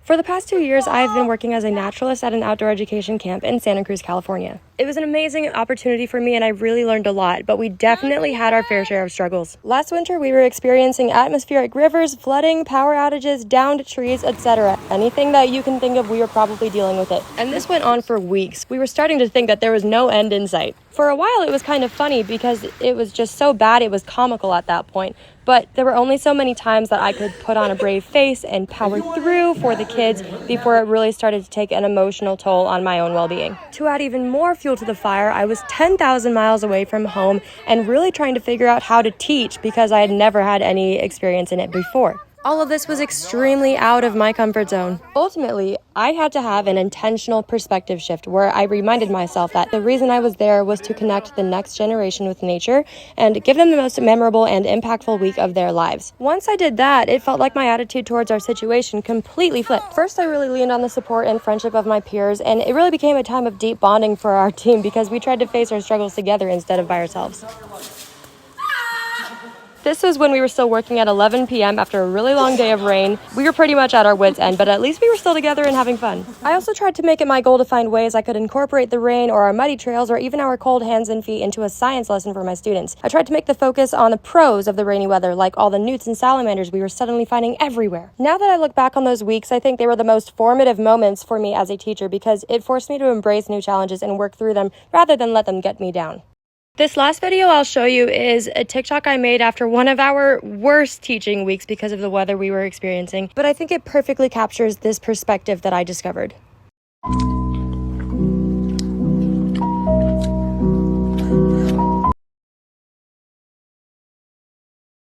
For the past 2 years, I've been working as a naturalist at an outdoor education camp in Santa Cruz, California. It was an amazing opportunity for me and I really learned a lot, but we definitely had our fair share of struggles. Last winter, we were experiencing atmospheric rivers, flooding, power outages, downed trees, etc. Anything that you can think of, we were probably dealing with it. And this went on for weeks. We were starting to think that there was no end in sight. For a while, it was kind of funny because it was just so bad, it was comical at that point. But there were only so many times that I could put on a brave face and power through for the kids before it really started to take an emotional toll on my own well-being. To add even more fuel to the fire, I was 10,000 miles away from home and really trying to figure out how to teach because I had never had any experience in it before. All of this was extremely out of my comfort zone. Ultimately, I had to have an intentional perspective shift where I reminded myself that the reason I was there was to connect the next generation with nature and give them the most memorable and impactful week of their lives. Once I did that, it felt like my attitude towards our situation completely flipped. First, I really leaned on the support and friendship of my peers, and it really became a time of deep bonding for our team because we tried to face our struggles together instead of by ourselves. This was when we were still working at 11 p.m. after a really long day of rain. We were pretty much at our wits' end, but at least we were still together and having fun. I also tried to make it my goal to find ways I could incorporate the rain or our muddy trails or even our cold hands and feet into a science lesson for my students. I tried to make the focus on the pros of the rainy weather, like all the newts and salamanders we were suddenly finding everywhere. Now that I look back on those weeks, I think they were the most formative moments for me as a teacher because it forced me to embrace new challenges and work through them rather than let them get me down. This last video I'll show you is a TikTok I made after one of our worst teaching weeks because of the weather we were experiencing, but I think it perfectly captures this perspective that I discovered.